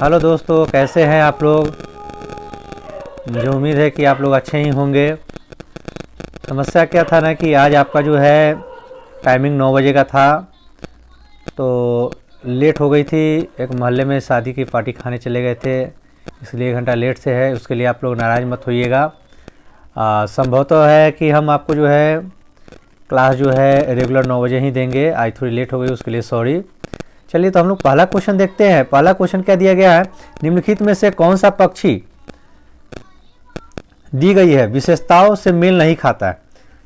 Hello दोस्तों, कैसे हैं आप लोग। मुझे उम्मीद है कि आप लोग अच्छे ही होंगे। समस्या क्या था ना कि आज आपका जो है टाइमिंग 9 बजे का था, तो लेट हो गई थी। एक मोहल्ले में शादी की पार्टी खाने चले गए थे, इसलिए 1 घंटा लेट से है। उसके लिए आप लोग नाराज़ मत होइएगा। संभवतः है कि हम आपको जो है क्लास जो है रेगुलर 9 बजे ही देंगे। आज थोड़ी लेट हो गई, उसके लिए सॉरी। चलिए तो हम लोग पहला क्वेश्चन देखते हैं। पहला क्वेश्चन क्या दिया गया है, निम्नलिखित में से कौन सा पक्षी दी गई है विशेषताओं से मेल नहीं खाता है।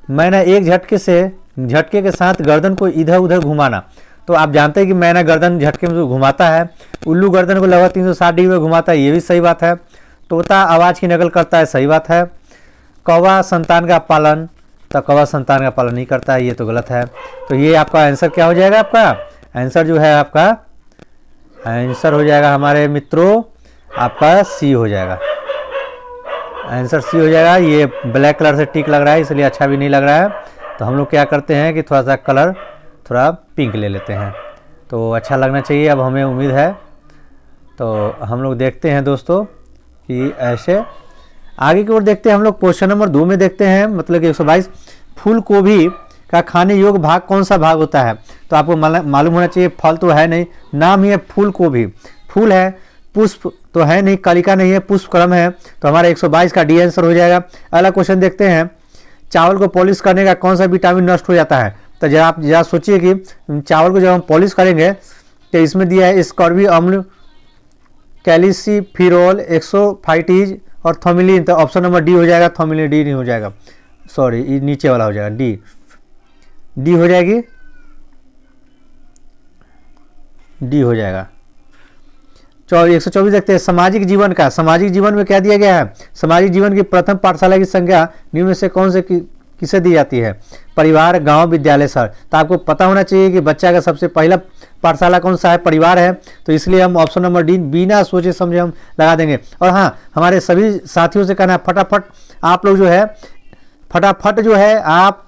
मैंने एक झटके के साथ गर्दन को इधर उधर घुमाना। तो आप जानते हैं कि मैंने गर्दन झटके में घुमाता है। उल्लू गर्दन को लगभग 360 डिग्री में घुमाता है, ये भी सही बात है। तोता आवाज़ की नकल करता है, सही बात है। कौवा संतान का पालन, तो कौवा संतान का पालन नहीं करता है, ये तो गलत है। तो ये आपका आंसर क्या हो जाएगा, आपका आंसर जो है आपका आंसर हो जाएगा हमारे मित्रों, आपका सी हो जाएगा। आंसर सी हो जाएगा। ये ब्लैक कलर से टिक लग रहा है, इसलिए अच्छा भी नहीं लग रहा है। तो हम लोग क्या करते हैं कि थोड़ा सा कलर थोड़ा पिंक ले लेते हैं, तो अच्छा लगना चाहिए, अब हमें उम्मीद है। तो हम लोग देखते हैं दोस्तों कि ऐसे आगे की ओर देखते हैं। हम लोग क्वेश्चन नंबर 2 में देखते हैं, मतलब कि 122 फूल गोभी का खाने योग्य भाग कौन सा भाग होता है। तो आपको मालूम होना चाहिए, फल तो है नहीं, नाम ही है फूल गोभी। फूल है, पुष्प तो है नहीं, कलिका नहीं है, पुष्प क्रम है। तो हमारा 122 का डी आंसर हो जाएगा। अगला क्वेश्चन देखते हैं, चावल को पॉलिश करने का कौन सा विटामिन नष्ट हो जाता है। तो जरा आप जरा सोचिए कि चावल को जब हम पॉलिश करेंगे तो इसमें दिया है स्कॉर्बी अम्ल, कैल्सिफिरोल, एक्सोफाइटिज और थोमिलिन। तो ऑप्शन नंबर डी हो जाएगा। थोमिलिन डी नहीं हो जाएगा, सॉरी, नीचे वाला हो जाएगा, डी हो जाएगी, डी हो जाएगा। 124 देखते हैं, सामाजिक जीवन का। सामाजिक जीवन में क्या दिया गया है, सामाजिक जीवन की प्रथम पाठशाला की संज्ञा निम्न में से कौन से किसे दी जाती है। परिवार, गांव, विद्यालय, शहर। तो आपको पता होना चाहिए कि बच्चा का सबसे पहला पाठशाला कौन सा है, परिवार है। तो इसलिए हम ऑप्शन नंबर डी बिना सोचे समझे हम लगा देंगे। और हाँ, हमारे सभी साथियों से कहना है, फटाफट आप लोग जो है फटाफट जो है आप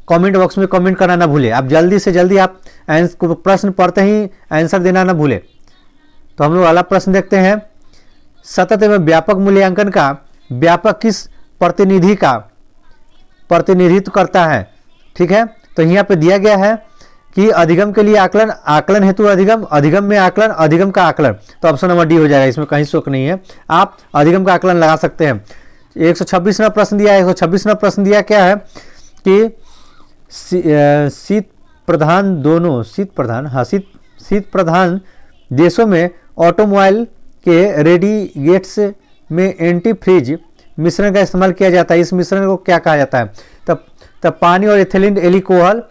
कमेंट बॉक्स में कमेंट करना ना भूले। आप जल्दी से जल्दी आप प्रश्न पढ़ते ही आंसर देना ना भूले। तो हम लोग अगला प्रश्न देखते हैं, सतत एवं व्यापक मूल्यांकन का व्यापक किस प्रतिनिधि का प्रतिनिधित्व करता है। ठीक है, तो यहाँ पे दिया गया है कि अधिगम के लिए आकलन, आकलन हेतु अधिगम, अधिगम में आकलन, अधिगम का आकलन। तो ऑप्शन नंबर डी हो जाएगा, इसमें कहीं शोक नहीं है, आप अधिगम का आकलन लगा सकते हैं। 126वां प्रश्न दिया है। 126वां प्रश्न दिया क्या है कि शीत प्रधान देशों में ऑटोमोबाइल के रेडिएट्स में एंटी फ्रीज मिश्रण का इस्तेमाल किया जाता है। इस मिश्रण को क्या कहा जाता है। तब पानी और इथिलीन एल्कोहल,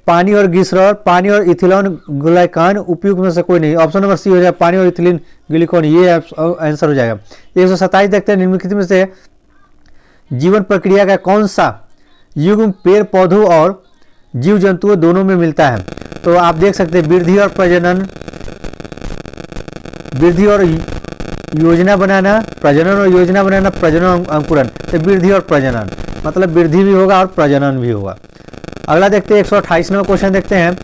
पानी और ग्लिसरॉल, पानी और इथिलॉन ग्लाइकान उपयुक्त में से कोई नहीं। ऑप्शन नंबर सी हो जाएगा, पानी और इथिलीन ग्लिकोन, ये आंसर हो जाएगा। 127 देखते हैं, निम्नलिखित में से जीवन प्रक्रिया का कौन सा युग्म पेड़ पौधों और जीव जंतुओं दोनों में मिलता है। तो आप देख सकते हैं, वृद्धि और प्रजनन, वृद्धि और योजना बनाना, प्रजनन और योजना बनाना, प्रजनन और अंकुरन। तो वृद्धि और प्रजनन, मतलब वृद्धि भी होगा और प्रजनन भी होगा। अगला देखते हैं, 128वां क्वेश्चन देखते हैं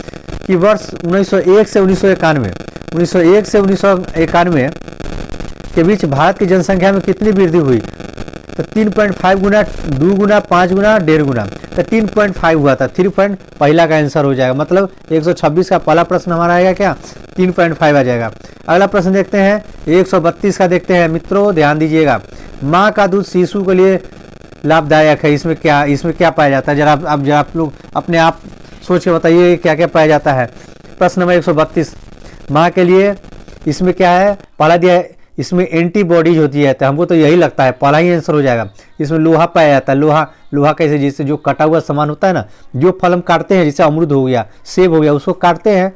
कि वर्ष 1901 से 1991 के बीच भारत की जनसंख्या में कितनी वृद्धि हुई। तो 3.5 गुना, 2 गुना, 5 गुना, 1.5 गुना। तो 3.5 हुआ था, 3 पहला का आंसर हो जाएगा। मतलब 126 का पहला प्रश्न हमारा आएगा क्या, 3.5 आ जाएगा। अगला प्रश्न देखते हैं, 132 का देखते हैं। मित्रों ध्यान दीजिएगा, माँ का दूध शिशु के लिए लाभदायक है। इसमें क्या पाया जाता है, जरा आप लोग अपने आप सोच के बताइए क्या क्या पाया जाता है। प्रश्न नंबर 132, माँ के लिए इसमें क्या है, पहला दिया है इसमें एंटीबॉडीज होती है। तो हमको तो यही लगता है, पहला ही आंसर हो जाएगा। इसमें लोहा पाया जाता है। लोहा कैसे, जैसे जो कटा हुआ सामान होता है ना, जो फल हम काटते हैं, जैसे अमरूद हो गया, सेब हो गया, उसको काटते हैं,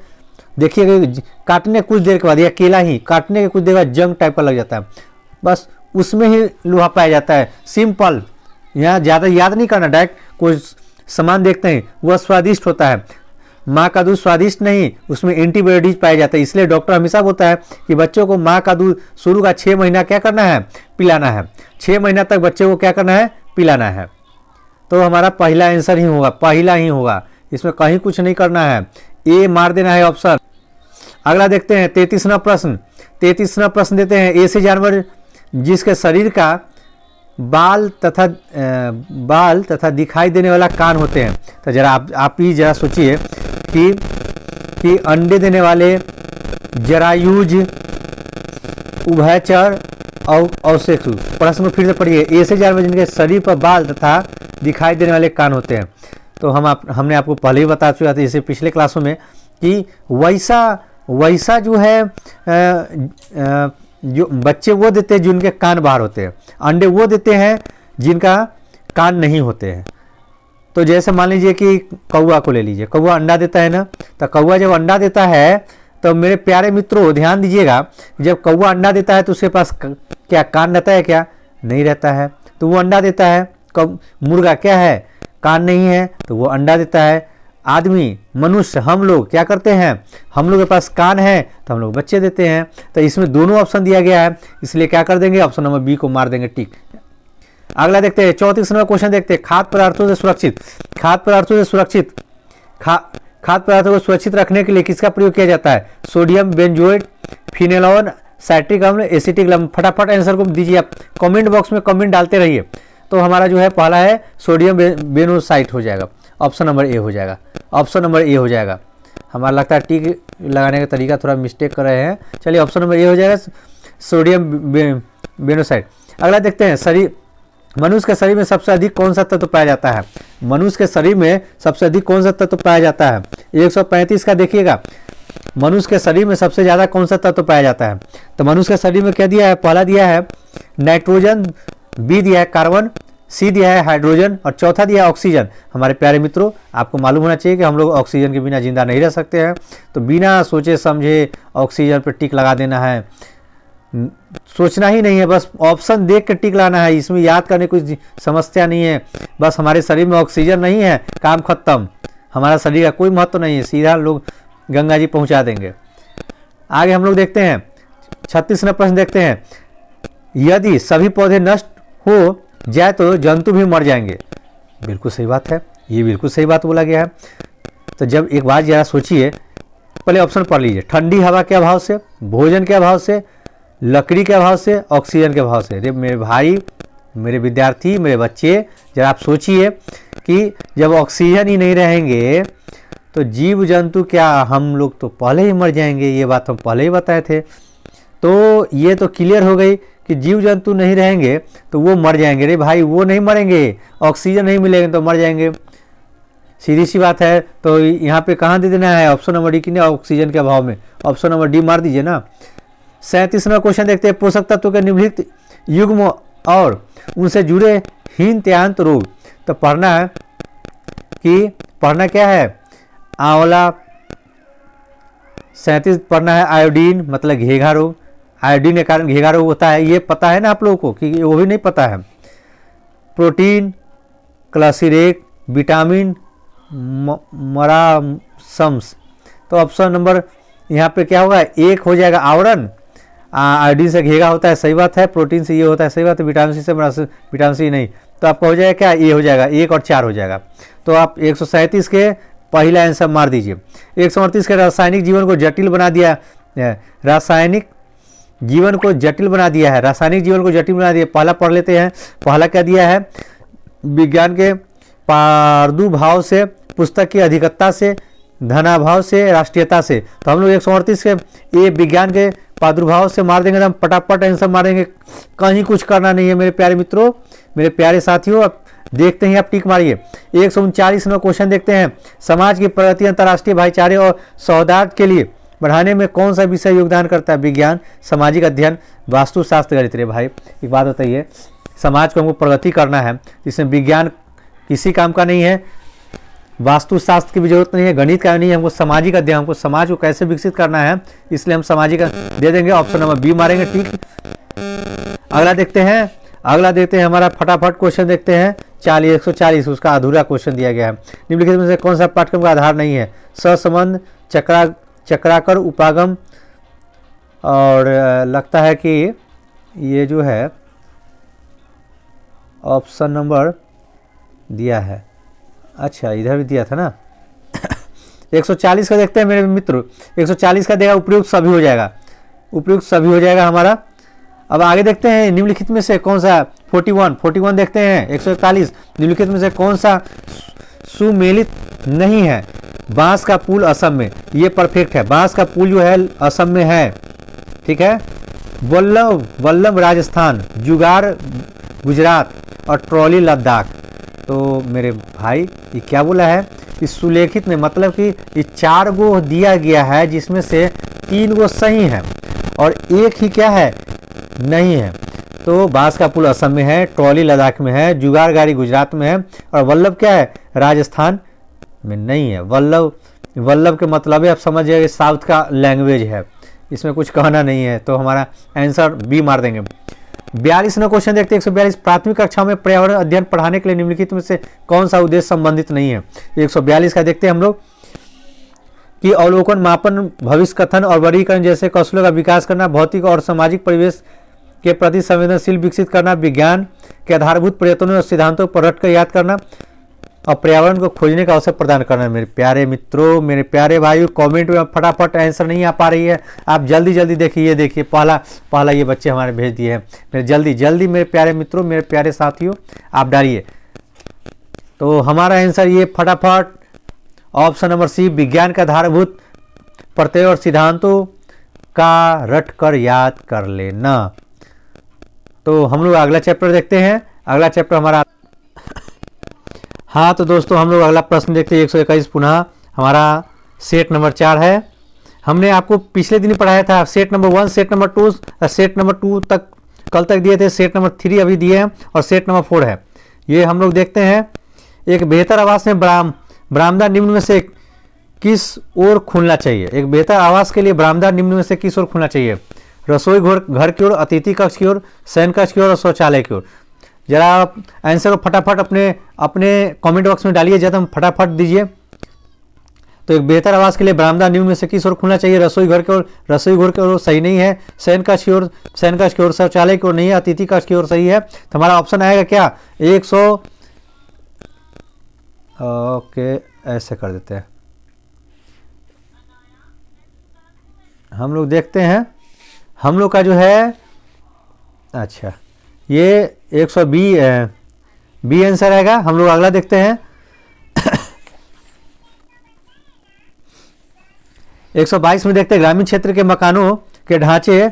देखिएगा काटने कुछ देर के बाद, या केला ही काटने के कुछ देर बाद जंग टाइप का लग जाता है, बस उसमें ही लोहा पाया जाता है। सिंपल, यहाँ ज़्यादा याद नहीं करना, डायरेक्ट कोई सामान देखते हैं वह स्वादिष्ट होता है। माँ का दूध स्वादिष्ट नहीं, उसमें एंटीबॉडीज पाया जाता है। इसलिए डॉक्टर हमेशा बोलता है कि बच्चों को माँ का दूध शुरू का 6 महीना क्या करना है, पिलाना है। 6 महीना तक बच्चे को क्या करना है, पिलाना है। तो हमारा पहला आंसर ही होगा, पहला ही होगा, इसमें कहीं कुछ नहीं करना है, ए मार देना है ऑप्शन। अगला देखते हैं 33वां प्रश्न। 33वां प्रश्न देते हैं, ऐसे जानवर जिसके शरीर का बाल तथा दिखाई देने वाला कान होते हैं। तो जरा आप ही जरा सोचिए कि अंडे देने वाले, जरायुज, उभयचर और अवशेषु। प्रश्न को फिर से पढ़िए। ऐसे जानवर जिनके शरीर पर बाल तथा दिखाई देने वाले कान होते हैं। तो हमने आपको पहले ही बता चुका था इसे पिछले क्लासों में कि वैसा जो है जो बच्चे वो देते हैं जिनके कान बाहर होते हैं, अंडे वो देते हैं जिनका कान नहीं होते हैं। तो जैसे मान लीजिए कि कौवा को ले लीजिए, कौवा अंडा देता है ना, तो कौवा जब अंडा देता है तो मेरे प्यारे मित्रों ध्यान दीजिएगा, जब कौवा अंडा देता है तो उसके पास क्या कान रहता है? क्या नहीं रहता है। तो वो अंडा देता है। मुर्गा क्या है? कान नहीं है तो वो अंडा देता है। आदमी, मनुष्य, हम लोग क्या करते हैं? हम लोग के पास कान है तो हम लोग बच्चे देते हैं। तो इसमें दोनों ऑप्शन दिया गया है, इसलिए क्या कर देंगे? ऑप्शन नंबर बी को मार देंगे टिक। अगला देखते हैं 34वां क्वेश्चन देखते हैं, खाद्य पदार्थों से सुरक्षित। खाद्य पदार्थों को सुरक्षित रखने के लिए किसका प्रयोग किया जाता है? सोडियम बेंजोएट, फिनेलॉन, साइट्रिक अम्ल, एसिटिक अम्ल। फटाफट आंसर को दीजिए आप, कमेंट बॉक्स में कमेंट डालते रहिए। तो हमारा जो है पहला है सोडियम बेनोसाइट हो जाएगा, ऑप्शन नंबर ए हो जाएगा। ऑप्शन नंबर ए हो जाएगा। हमारा लगता है टिक लगाने का तरीका थोड़ा मिस्टेक कर रहे हैं। चलिए ऑप्शन नंबर ए हो जाएगा, सोडियम बेनोसाइट। अगला देखते हैं, शरीर, मनुष्य के शरीर में सबसे अधिक कौन सा तत्व पाया जाता है? मनुष्य के शरीर में सबसे अधिक कौन सा तत्व पाया जाता है? 135 का देखिएगा, मनुष्य के शरीर में सबसे ज्यादा कौन सा तत्व पाया जाता है? तो मनुष्य के शरीर में क्या दिया है? पहला दिया है नाइट्रोजन, बी दिया है कार्बन, सी दिया है हाइड्रोजन और चौथा दिया है ऑक्सीजन। हमारे प्यारे मित्रों आपको मालूम होना चाहिए कि हम लोग ऑक्सीजन के बिना जिंदा नहीं रह सकते हैं। तो बिना सोचे समझे ऑक्सीजन पर टिक लगा देना है, सोचना ही नहीं है, बस ऑप्शन देख के टिक लाना है। इसमें याद करने कोई समस्या नहीं है। बस हमारे शरीर में ऑक्सीजन नहीं है, काम खत्म, हमारा शरीर का कोई महत्व नहीं है, सीधा लोग गंगा जी पहुंचा देंगे। आगे हम लोग देखते हैं 36वां प्रश्न देखते हैं, यदि सभी पौधे नष्ट हो जाए तो जंतु भी मर जाएंगे। बिल्कुल सही बात है, ये बिल्कुल सही बात बोला गया है। तो जब एक बात जरा सोचिए, पहले ऑप्शन पढ़ लीजिए, ठंडी हवा के अभाव से, भोजन के अभाव से, लकड़ी के अभाव से, ऑक्सीजन के अभाव से। मेरे भाई, मेरे विद्यार्थी, मेरे बच्चे, जरा आप सोचिए कि जब ऑक्सीजन ही नहीं रहेंगे तो जीव जंतु क्या, हम लोग तो पहले ही मर जाएंगे। ये बात हम पहले ही बताए थे। तो ये तो क्लियर हो गई कि जीव जंतु नहीं रहेंगे तो वो मर जाएंगे। रे भाई वो नहीं मरेंगे, ऑक्सीजन नहीं मिलेगा तो मर जाएंगे, सीधी सी बात है। तो यहाँ पे कहाँ दे देना है? ऑप्शन नंबर डी की ना, ऑक्सीजन के अभाव में। ऑप्शन नंबर डी मार दीजिए ना। 37वां क्वेश्चन देखते हैं, पोषक तत्वों के निम्नलिखित युग्म और उनसे जुड़े हीनत्यांत रोग। तो पढ़ना है कि पढ़ना क्या है? आंवला। 37 पढ़ना है आयोडीन, मतलब घेघा रोग। आयोडीन के कारण घेघा रोग होता है, ये पता है ना आप लोगों को कि वो भी नहीं पता है। Protein, kwashiorkor, vitamin, marasmus. तो ऑप्शन नंबर यहाँ पे क्या होगा? एक हो जाएगा आवरण। आयोडीन से घेघा होता है, सही बात है। प्रोटीन से ये होता है, सही बात है। विटामिन सी से विटामिन सी नहीं, तो आपका हो जाएगा क्या? ये हो जाएगा, 1 और 4 हो जाएगा। तो आप 137 के पहला आंसर मार दीजिए। 138 के रासायनिक जीवन को जटिल बना दिया, रासायनिक जीवन को जटिल बना दिया है, रासायनिक जीवन को जटिल बना दिया। पहला पढ़ लेते हैं, पहला क्या दिया है? विज्ञान के प्रादुर्भाव से, पुस्तक की अधिकता से, धनाभाव से, राष्ट्रीयता से। तो हम लोग 138 के ये विज्ञान के प्रादुर्भाव से मार देंगे तो हम फटाफट आंसर मारेंगे, कहीं कुछ करना नहीं है मेरे प्यारे मित्रों, मेरे प्यारे साथियों। अब देखते हैं, आप टिक मारिए। 139वां क्वेश्चन देखते हैं, समाज की प्रगति, अंतर्राष्ट्रीय भाईचारे और सौहार्द के लिए बढ़ाने में कौन सा विषय योगदान करता है? विज्ञान, सामाजिक अध्ययन, वास्तुशास्त्र, गणित। रे भाई एक बात बताइए, समाज को हमको प्रगति करना है, इसमें विज्ञान किसी काम का नहीं है, वास्तुशास्त्र की भी जरूरत नहीं है, गणित का नहीं है, हमको सामाजिक अध्ययन, हमको समाज को कैसे विकसित करना है, इसलिए हम सामाजिक दे देंगे। ऑप्शन नंबर बी मारेंगे, ठीक। अगला देखते हैं, हमारा फटाफट क्वेश्चन देखते हैं 140, उसका अधूरा क्वेश्चन दिया गया है। निम्नलिखित में से कौन सा पाठ्यक्रम का आधार नहीं है? सहसंबंध, चक्राकर, उपागम, और लगता है कि ये जो है ऑप्शन नंबर दिया है, अच्छा इधर भी दिया था ना। 140 का देखते हैं मेरे मित्र, 140 का देगा उपयुक्त सभी हो जाएगा, उपयुक्त सभी हो जाएगा हमारा। अब आगे देखते हैं निम्नलिखित में से कौन सा 41 देखते हैं 141 निम्नलिखित में से कौन सा सुमेलित नहीं है। बांस का पुल असम में, ये परफेक्ट है, बांस का पुल जो है असम में है, ठीक है। वल्लभ राजस्थान, जुगाड़ गुजरात और ट्रॉली लद्दाख। तो मेरे भाई ये क्या बोला है, इस सुलेखित में मतलब कि ये 4 गो दिया गया है जिसमें से 3 गो सही है और एक ही क्या है नहीं है। तो बांस का पुल असम में है, ट्रॉली लद्दाख में है, जुगाड़ गाड़ी गुजरात में है और वल्लभ क्या है राजस्थान में नहीं है। वल्लभ के मतलब है आप समझ जाइए साउथ का लैंग्वेज है, इसमें कुछ कहना नहीं है, तो हमारा आंसर बी मार देंगे। 42वां क्वेश्चन देखते हैं 142 प्राथमिक कक्षा में पर्यावरण अध्ययन पढ़ाने के लिए निम्नलिखित में से कौन सा उद्देश्य संबंधित नहीं है। 142 का देखते हैं हम लोग कि अवलोकन, मापन, भविष्य कथन और वर्गीकरण जैसे कौशलों का विकास करना, भौतिक और सामाजिक परिवेश के प्रति संवेदनशील विकसित करना, विज्ञान के आधारभूत प्रयत्नों और सिद्धांतों पर रटकर याद करना और पर्यावरण को खोजने का अवसर प्रदान करना। मेरे प्यारे मित्रों, मेरे प्यारे भाइयों, कमेंट में फटाफट आंसर नहीं आ पा रही है, आप जल्दी जल्दी देखिए, ये देखिए पहला ये बच्चे हमारे भेज दिए हैं। मेरे जल्दी जल्दी मेरे प्यारे मित्रों, मेरे प्यारे साथियों आप डालिए। तो हमारा आंसर ये फटाफट ऑप्शन नंबर सी, विज्ञान का आधारभूत प्रत्यय और सिद्धांतों का रट कर याद कर लेना। तो हम लोग अगला चैप्टर देखते हैं, अगला चैप्टर हमारा। हाँ तो दोस्तों हम लोग अगला प्रश्न देखते हैं 121 पुनः हमारा सेट नंबर 4 है। हमने आपको पिछले दिन ही पढ़ाया था set number 1, set number 2, set number 2 तक कल तक दिए थे, सेट नंबर 3 अभी दिए हैं और सेट नंबर 4 है। ये हम लोग देखते हैं, एक बेहतर आवास में बरामदा निम्न में से किस ओर खुलना चाहिए। एक बेहतर आवास के लिए बरामदा निम्न में से किस ओर खुलना चाहिए। रसोई घर की ओर, अतिथि कक्ष की ओर, शयन कक्ष की ओर और शौचालय की ओर। जरा आप आंसर को फटाफट अपने कमेंट बॉक्स में डालिए, ज़्यादा हम फटाफट दीजिए। तो एक बेहतर आवास के लिए बरामदा निम्न में से किस ओर खुलना चाहिए। रसोई घर की ओर, रसोई घर की ओर सही नहीं है। शयन कक्ष की ओर, शयन कक्ष की ओर, शौचालय की ओर नहीं है, अतिथि कक्ष की ओर सही है। तो हमारा ऑप्शन आएगा क्या 100। ओके ऐसे कर देते हैं, हम लोग देखते हैं हम लोग का जो है, अच्छा ये 120 बी आंसर आएगा। हम लोग अगला देखते हैं 122 में देखते हैं ग्रामीण क्षेत्र के मकानों के ढांचे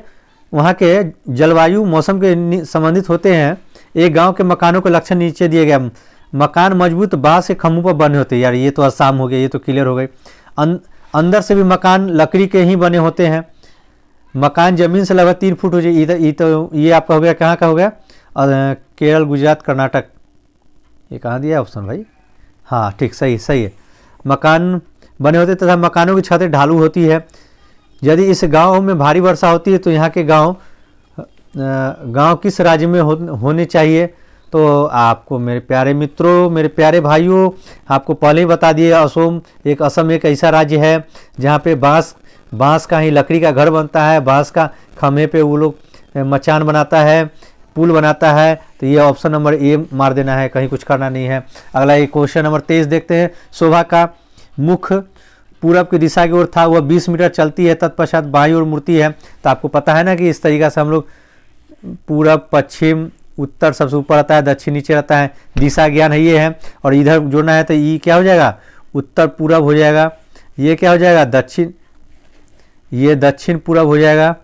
वहाँ के जलवायु मौसम के संबंधित होते हैं। एक गांव के मकानों के लक्षण नीचे दिए गए। मकान मजबूत बांस के खंभों पर बने होते हैं। यार ये तो आसान हो गया, ये तो क्लियर हो गई। अंदर से भी मकान लकड़ी के ही बने होते हैं। मकान जमीन से लगभग 3 फुट हो जाए। ये आपका हो गया, कहाँ का हो गया, केरल, गुजरात, कर्नाटक। ये कहाँ दिया ऑप्शन भाई, हाँ ठीक सही है। मकान बने होते तथा मकानों की छतें ढालू होती है। यदि इस गांव में भारी वर्षा होती है तो यहाँ के गांव किस राज्य में होने चाहिए। तो आपको मेरे प्यारे मित्रों, मेरे प्यारे भाइयों, आपको पहले ही बता दिए असम एक ऐसा राज्य है जहाँ पे बांस का ही लकड़ी का घर बनता है। बांस का खम्भे पे वो लोग मचान बनाता है, पुल बनाता है। तो ये ऑप्शन नंबर ए मार देना है, कहीं कुछ करना नहीं है। अगला ये क्वेश्चन नंबर 23 देखते हैं। शोभा का मुख पूरब की दिशा की ओर था, वह 20 मीटर चलती है, तत्पश्चात बाईं ओर मुड़ती है। तो आपको पता है ना कि इस तरीक़ा से हम लोग पूरब, पश्चिम, उत्तर सबसे ऊपर रहता है, दक्षिण नीचे रहता है। दिशा ज्ञान है ये है, और इधर जोड़ना है तो ये क्या हो जाएगा, उत्तर पूरब हो जाएगा। ये क्या हो जाएगा, दक्षिण, ये दक्षिण पूरब हो जाएगा।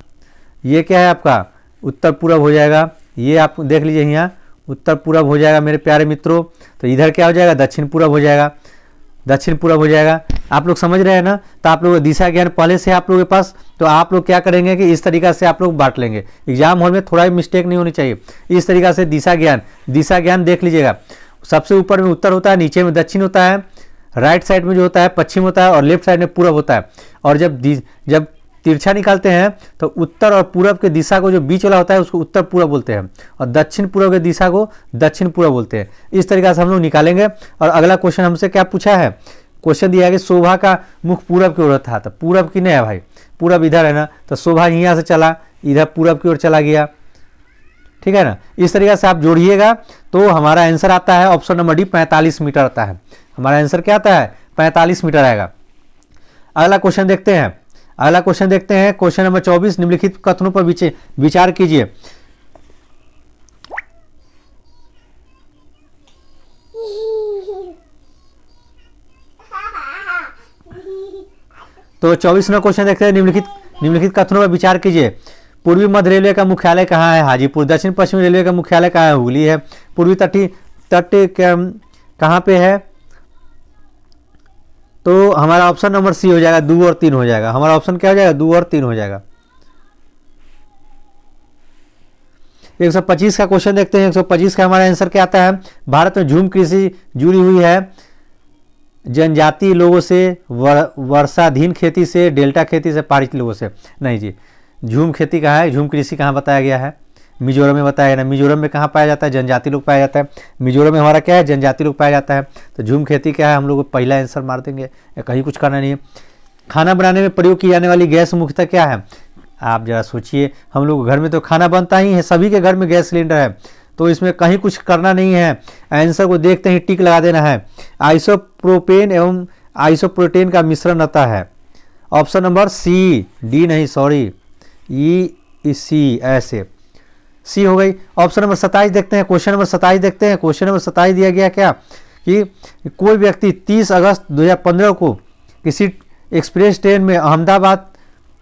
ये क्या है आपका, उत्तर पूरब हो जाएगा। ये आप देख लीजिए यहाँ उत्तर पूरब हो जाएगा मेरे प्यारे मित्रों। तो इधर क्या हो जाएगा, दक्षिण पूरब हो जाएगा, दक्षिण पूरब हो जाएगा। आप लोग समझ रहे हैं ना। तो आप लोग दिशा ज्ञान पहले से आप लोगों के पास, तो आप लोग क्या करेंगे कि इस तरीका से आप लोग बांट लेंगे। एग्जाम हॉल में थोड़ा भी मिस्टेक नहीं होनी चाहिए। इस तरीका से दिशा ज्ञान देख लीजिएगा। सबसे ऊपर में उत्तर होता है, नीचे में दक्षिण होता है, राइट साइड में जो होता है पश्चिम होता है, और लेफ्ट साइड में पूरब होता है। और जब तिरछा निकालते हैं तो उत्तर और पूरब के दिशा को जो बीच वाला होता है उसको उत्तर पूरब बोलते हैं, और दक्षिण पूरब के दिशा को दक्षिण पूरब बोलते हैं। इस तरीके से हम लोग निकालेंगे। और अगला क्वेश्चन हमसे क्या पूछा है, क्वेश्चन दिया है कि शोभा का मुख पूरब की ओर था। तो पूरब की नहीं है भाई, पूरब इधर है ना, तो शोभा यहाँ से चला, इधर पूरब की ओर चला गया। ठीक है ना। इस तरीके से आप जोड़िएगा तो हमारा आंसर आता है ऑप्शन नंबर डी, 45 मीटर आता है। हमारा आंसर क्या आता है, 45 मीटर आएगा। अगला क्वेश्चन देखते हैं। अगला क्वेश्चन देखते हैं, क्वेश्चन नंबर 24, निम्नलिखित कथनों पर विचार कीजिए। तो 24वां क्वेश्चन देखते हैं, निम्नलिखित कथनों पर विचार कीजिए। पूर्वी मध्य रेलवे का मुख्यालय कहाँ है? हाजीपुर। दक्षिण पश्चिमी रेलवे का मुख्यालय कहाँ है? हुगली है। पूर्वी तट कहाँ पे है? तो हमारा ऑप्शन नंबर सी हो जाएगा, 2 और 3 हो जाएगा। हमारा ऑप्शन क्या हो जाएगा? 2 और 3 हो जाएगा। 125 का क्वेश्चन देखते हैं। 125 का हमारा आंसर क्या आता है? भारत में झूम कृषि जुड़ी हुई है जनजातीय लोगों से, वर्षाधीन खेती से, डेल्टा खेती से, पहाड़ी लोगों से। नहीं जी, झूम खेती कहाँ है? झूम कृषि कहाँ बताया गया है? मिजोरम में बताया गया ना। मिजोरम में कहाँ पाया जाता है? जनजाति लोग पाया जाता है। मिजोरम में हमारा क्या है? जनजाति लोग पाया जाता है। तो झूम खेती क्या है? हम लोग पहला आंसर मार देंगे, कहीं कुछ करना नहीं है। खाना बनाने में प्रयोग की जाने वाली गैस मुख्यतः क्या है? आप जरा सोचिए, हम लोग घर में तो खाना बनता ही है, सभी के घर में गैस सिलेंडर है, तो इसमें कहीं कुछ करना नहीं है। आंसर को देखते ही टिक लगा देना है। आइसोप्रोपेन एवं आइसोप्रोटेन का मिश्रण होता है। ऑप्शन नंबर सी, डी नहीं, सॉरी, ई सी, ऐसे सी हो गई। ऑप्शन नंबर 27 देखते हैं। क्वेश्चन नंबर 27 देखते हैं। क्वेश्चन नंबर 27 दिया गया क्या कि कोई व्यक्ति 30 अगस्त 2015 को किसी एक्सप्रेस ट्रेन में अहमदाबाद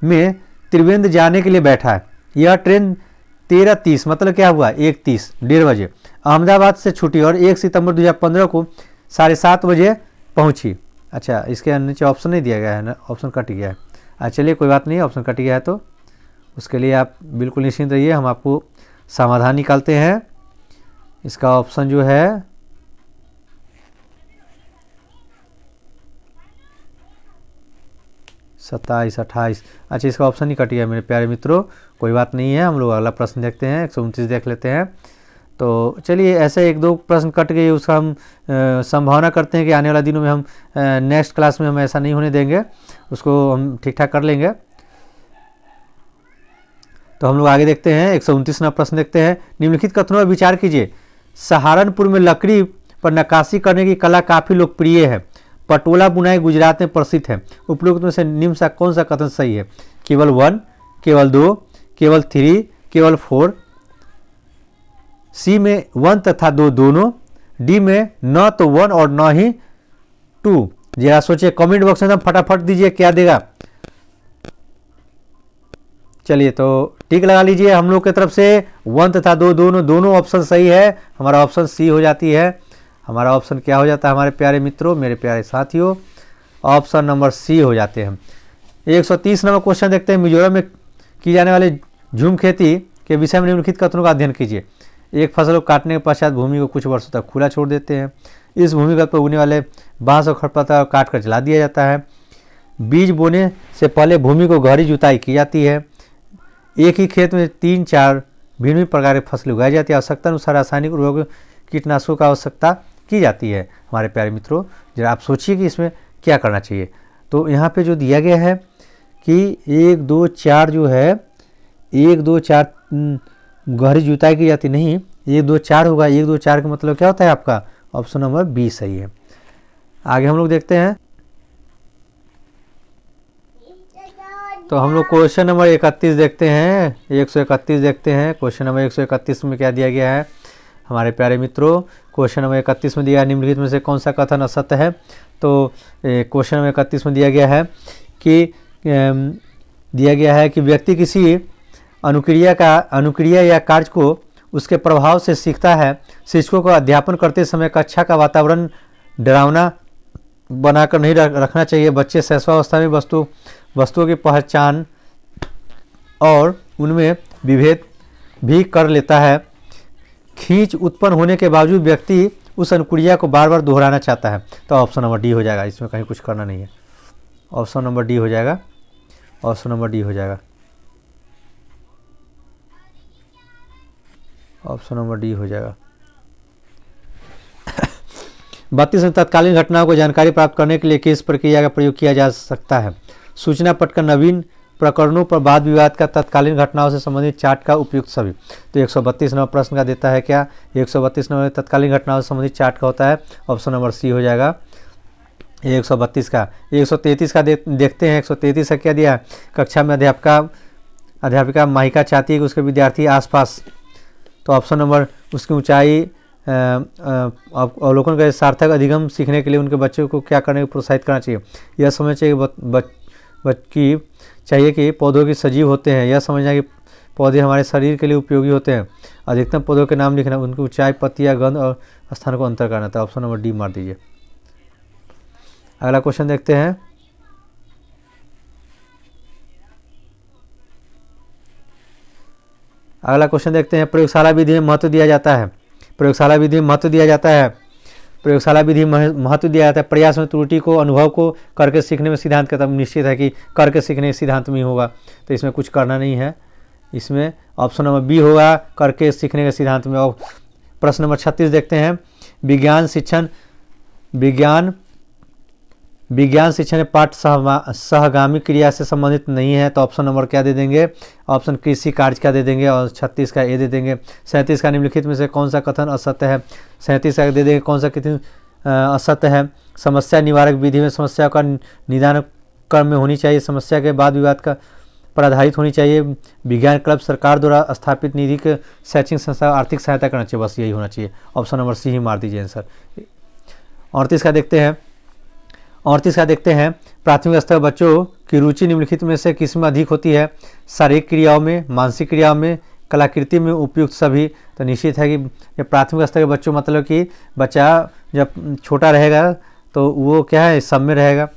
में त्रिवेंद्र जाने के लिए बैठा है। यह ट्रेन 13:30 मतलब क्या हुआ? 1:30, 1:30 बजे अहमदाबाद से छूटी और 1 सितंबर 2015 को 7:30 बजे पहुंची। अच्छा, इसके नीचे ऑप्शन नहीं दिया गया है ना, ऑप्शन कट गया है। चलिए कोई बात नहीं, ऑप्शन कट गया है तो उसके लिए आप बिल्कुल निश्चिंत रहिए, हम आपको समाधान निकालते हैं। इसका ऑप्शन जो है सत्ताईस, 28। अच्छा, इसका ऑप्शन ही कट गया मेरे प्यारे मित्रों, कोई बात नहीं है। हम लोग अगला प्रश्न देखते हैं, 129 देख लेते हैं। तो चलिए, ऐसे 1-2 प्रश्न कट गए, उसका हम संभावना करते हैं कि आने वाले दिनों में हम नेक्स्ट क्लास में हम ऐसा नहीं होने देंगे, उसको हम ठीक ठाक कर लेंगे। तो हम लोग आगे देखते हैं, 129वां प्रश्न देखते हैं। निम्नलिखित कथनों पर विचार कीजिए। सहारनपुर में लकड़ी पर नक्काशी करने की कला काफ़ी लोकप्रिय है। पटोला बुनाई गुजरात में प्रसिद्ध है। उपरोक्त में से निम्न सा कौन सा कथन सही है? केवल 1, केवल 2, केवल 3, केवल 4। सी में 1 तथा 2 दोनों, डी में न तो 1 और न ही 2। जरा सोचिए, कमेंट बॉक्स में फटाफट दीजिए क्या देगा। चलिए, तो टिक लगा लीजिए। हम लोग की तरफ से 1 तथा 2 दोनों ऑप्शन सही है। हमारा ऑप्शन सी हो जाती है। हमारा ऑप्शन क्या हो जाता है हमारे प्यारे मित्रों, मेरे प्यारे साथियों? ऑप्शन नंबर सी हो जाते हैं। 130 नंबर क्वेश्चन देखते हैं। मिजोरम में की जाने वाली झूम खेती के विषय में निम्नलिखित कथनों का अध्ययन कीजिए। एक फसल को काटने के पश्चात भूमि को कुछ वर्षों तक खुला छोड़ देते हैं। इस भूमिगत पर उगने वाले बांस और खरपतवार काट कर जला दिया जाता है। बीज बोने से पहले भूमि को गहरी जुताई की जाती है। एक ही खेत में 3-4 भिन्न प्रकार की फसलें उगाई जाती है। आवश्यकता अनुसार रासायनिक उर्वरकों कीटनाशकों का आवश्यकता की जाती है। हमारे प्यारे मित्रों, जरा आप सोचिए कि इसमें क्या करना चाहिए। तो यहाँ पे जो दिया गया है कि 1, 2, 4 जो है, 1, 2, 4 गहरी जुताई की जाती नहीं, 1, 2, 4 होगा। 1, 2, 4 का मतलब क्या होता है आपका? ऑप्शन नंबर बी सही है। आगे हम लोग देखते हैं। तो हम लोग क्वेश्चन नंबर 31 देखते हैं। 131 देखते हैं। क्वेश्चन नंबर 131 में क्या दिया गया है हमारे प्यारे मित्रों? क्वेश्चन नंबर 31 में दिया है, निम्नलिखित में से कौन सा कथन असत्य है? तो क्वेश्चन नंबर 31 में दिया गया है कि व्यक्ति किसी अनुक्रिया या कार्य को उसके प्रभाव से सीखता है। शिक्षकों को अध्यापन करते समय कक्षा का वातावरण डरावना बनाकर नहीं रखना चाहिए। बच्चे शैशवावस्था में वस्तुओं की पहचान और उनमें विभेद भी कर लेता है। खींच उत्पन्न होने के बावजूद व्यक्ति उस अनुक्रिया को बार बार दोहराना चाहता है। तो ऑप्शन नंबर डी हो जाएगा, इसमें कहीं कुछ करना नहीं है। ऑप्शन नंबर डी हो जाएगा। ऑप्शन नंबर डी हो जाएगा। ऑप्शन नंबर डी हो जाएगा। 32 में तत्कालीन घटनाओं को जानकारी प्राप्त करने के लिए किस प्रक्रिया का प्रयोग किया जा सकता है? सूचना पट का नवीन प्रकरणों पर वाद विवाद का तत्कालीन घटनाओं से संबंधित चार्ट का उपयुक्त सभी। तो 132 नंबर प्रश्न का देता है क्या? 132 नंबर तत्कालीन घटनाओं से संबंधित चार्ट का होता है। ऑप्शन नंबर सी हो जाएगा। ये 132 का। 133 का देखते हैं। 133 का क्या दिया है? कक्षा में अध्यापिका माहिका चाहती है कि उसके विद्यार्थी आसपास, तो ऑप्शन नंबर उसकी ऊंचाई अवलोकन का सार्थक अधिगम सीखने के लिए उनके बच्चों को क्या करने को प्रोत्साहित करना चाहिए। यह समझना चाहिए कि पौधों की सजीव होते हैं। यह समझना कि पौधे हमारे शरीर के लिए उपयोगी होते हैं। अधिकतम पौधों के नाम लिखना, उनकी ऊंचाई, पत्तियां, गंध और स्थान को अंतर करना था। ऑप्शन नंबर डी मार दीजिए। अगला क्वेश्चन देखते हैं। अगला क्वेश्चन देखते हैं। प्रयोगशाला विधि में महत्व दिया जाता है। प्रयोगशाला विधि में महत्व दिया जाता है। प्रयोगशाला विधि में महत्व दिया जाता है। प्रयास में त्रुटि को अनुभव को करके सीखने में सिद्धांत का, तब निश्चित है कि करके सीखने सिद्धांत में ही होगा, तो इसमें कुछ करना नहीं है। इसमें ऑप्शन नंबर बी होगा, करके सीखने के सिद्धांत में। और प्रश्न नंबर 36 देखते हैं। विज्ञान शिक्षण पाठ सहगामी क्रिया से संबंधित नहीं है, तो ऑप्शन नंबर क्या दे देंगे? ऑप्शन कृषि कार्य का दे देंगे और 36 का ए दे देंगे। 37 का निम्नलिखित में से कौन सा कथन असत्य है? 37 का दे देंगे कौन सा कथन असत्य है? समस्या निवारक विधि में समस्या का निदान क्रम में होनी चाहिए। समस्या के बाद विवाद का पर आधारित होनी चाहिए। विज्ञान क्लब सरकार द्वारा स्थापित निधि के शैक्षणिक संस्था आर्थिक सहायता करना चाहिए। बस यही होना चाहिए। ऑप्शन नंबर सी ही मार दीजिए आंसर। 38 का देखते हैं। 38 का देखते हैं। प्राथमिक स्तर बच्चों की रुचि निम्नलिखित में से किसमें अधिक होती है? शारीरिक क्रियाओं में, मानसिक क्रियाओं में, कलाकृति में, उपयुक्त सभी। तो निश्चित है कि प्राथमिक स्तर के बच्चों, मतलब कि बच्चा जब छोटा रहेगा तो वो क्या है, सब में रहेगा।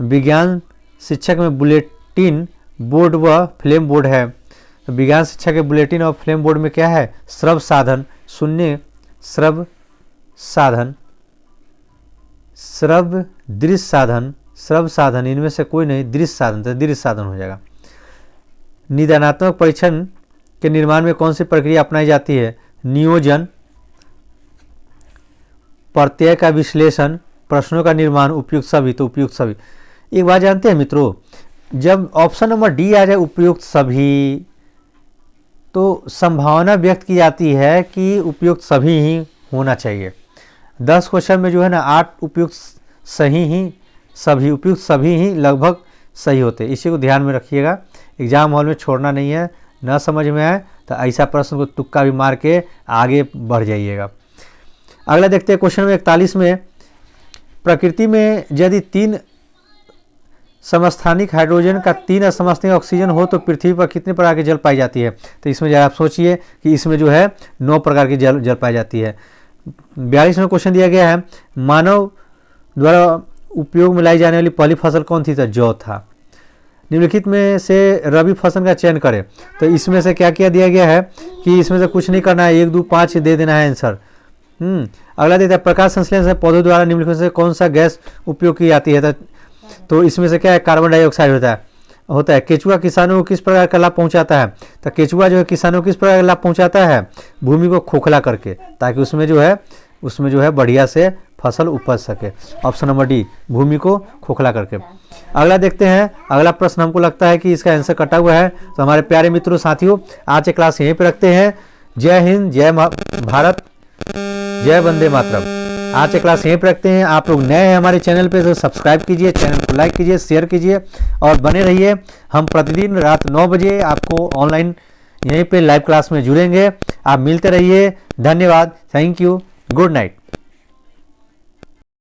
विज्ञान शिक्षक में बुलेटिन बोर्ड व फ्लेम बोर्ड है। तो विज्ञान शिक्षा के बुलेटिन और फ्लेम बोर्ड में क्या है? श्रव साधन, शून्य श्रव साधन, श्रव दृश्य साधन, श्रव साधन, इनमें से कोई नहीं। दृश्य साधन, तो दृश्य साधन हो जाएगा। निदानात्मक परीक्षण के निर्माण में कौन सी प्रक्रिया अपनाई जाती है? नियोजन, प्रत्यय का विश्लेषण, प्रश्नों का निर्माण, उपयुक्त सभी। तो उपयुक्त सभी। एक बात जानते हैं मित्रों, जब ऑप्शन नंबर डी आ जाए उपयुक्त सभी, तो संभावना व्यक्त की जाती है कि उपयुक्त सभी ही होना चाहिए। 10 क्वेश्चन में जो है ना 8 उपयुक्त सही ही सभी, उपयुक्त सभी ही लगभग सही होते हैं। इसी को ध्यान में रखिएगा। एग्जाम हॉल में छोड़ना नहीं है। न समझ में आए तो ऐसा प्रश्न को तुक्का भी मार के आगे बढ़ जाइएगा। अगला देखते हैं क्वेश्चन में 41 में। प्रकृति में यदि 3 समस्थानिक हाइड्रोजन का 3 असमस्थानिक ऑक्सीजन हो तो पृथ्वी पर कितने प्रकार की जल पाई जाती है? तो इसमें जरा आप सोचिए कि इसमें जो है 9 प्रकार की जल पाई जाती है। 42 में क्वेश्चन दिया गया है। मानव द्वारा उपयोग में लाई जाने वाली पहली फसल कौन थी? तो जौ था। निम्नलिखित में से रबी फसल का चयन करें। तो इसमें से क्या क्या दिया गया है कि इसमें से कुछ नहीं करना है, 1, 2, 5 दे देना है आंसर। अगला देता है प्रकाश संश्लेषण से पौधों द्वारा निम्नलिखित से कौन सा गैस उपयोग की जाती है? तो इसमें से क्या है? कार्बन डाइऑक्साइड होता है। केचुआ किसानों को किस प्रकार का लाभ पहुंचाता है? तो केचुआ जो है किसानों को किस प्रकार का लाभ पहुंचाता है? भूमि को खोखला करके, ताकि उसमें जो है बढ़िया से फसल उपज सके। ऑप्शन नंबर डी, भूमि को खोखला करके। अगला देखते हैं। अगला प्रश्न हमको लगता है कि इसका आंसर कटा हुआ है। तो हमारे प्यारे मित्रों, साथियों, आज की क्लास यहीं पे रखते हैं। जय हिंद, जय भारत, जय वंदे मातरम। आज की क्लास यहीं पर रखते हैं। आप लोग नए हैं हमारे चैनल पे तो सब्सक्राइब कीजिए, चैनल को लाइक कीजिए, शेयर कीजिए और बने रहिए। हम प्रतिदिन रात 9 बजे आपको ऑनलाइन यहीं पे लाइव क्लास में जुड़ेंगे। आप मिलते रहिए। धन्यवाद, थैंक यू, गुड नाइट।